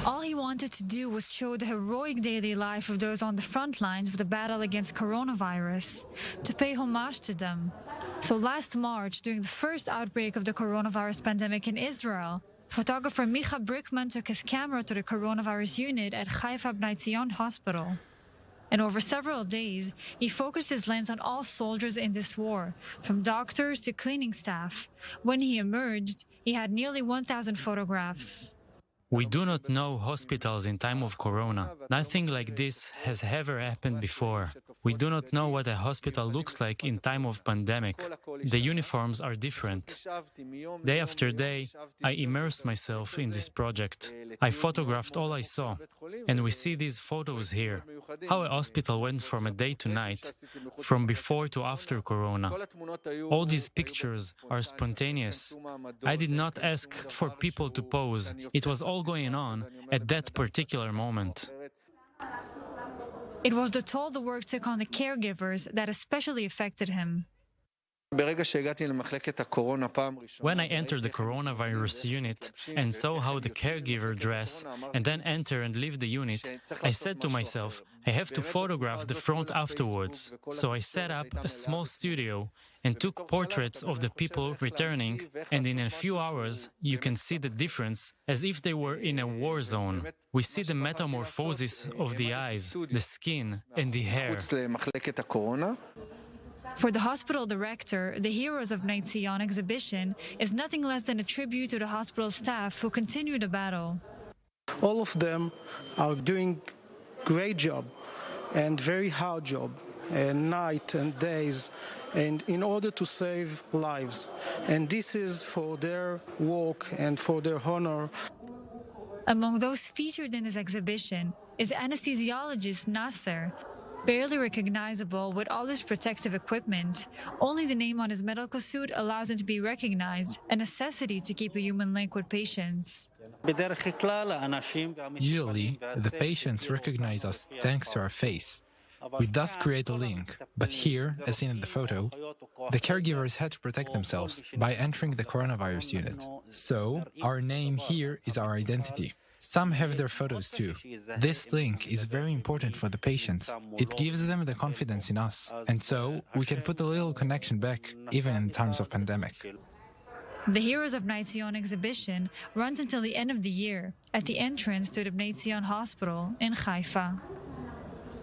All he wanted to do was show the heroic daily life of those on the front lines of the battle against coronavirus, to pay homage to them. So last March, during the first outbreak of the coronavirus pandemic in Israel, photographer Micha Brikman took his camera to the coronavirus unit at Haifa Bnai hospital. And over several days, he focused his lens on all soldiers in this war, from doctors to cleaning staff. When he emerged, he had nearly 1,000 photographs. We do not know hospitals in time of corona. Nothing like this has ever happened before. We do not know what a hospital looks like in time of pandemic. The uniforms are different. Day after day, I immersed myself in this project. I photographed all I saw, and we see these photos here. How a hospital went from a day to night, from before to after corona. All these pictures are spontaneous. I did not ask for people to pose. It was all going on at that particular moment. It was the toll the work took on the caregivers that especially affected him. When I entered the coronavirus unit and saw how the caregiver dress and then enter and leave the unit, I said to myself, I have to photograph the front afterwards. So I set up a small studio and took portraits of the people returning, and in a few hours you can see the difference as if they were in a war zone. We see the metamorphosis of the eyes, the skin and the hair. For the hospital director, the Heroes of Bnai Zion exhibition is nothing less than a tribute to the hospital staff who continue the battle. All of them are doing great job and very hard job, and night and days, and in order to save lives. And this is for their work and for their honor. Among those featured in this exhibition is anesthesiologist Nasser, barely recognizable with all his protective equipment. Only the name on his medical suit allows him to be recognized, a necessity to keep a human link with patients. Usually, the patients recognize us thanks to our face. We thus create a link, but here, as seen in the photo, the caregivers had to protect themselves by entering the coronavirus unit. So, our name here is our identity. Some have their photos too. This link is very important for the patients. It gives them the confidence in us, and so we can put a little connection back, even in times of pandemic. The Heroes of Bnai Zion exhibition runs until the end of the year at the entrance to the Bnai Zion Hospital in Haifa.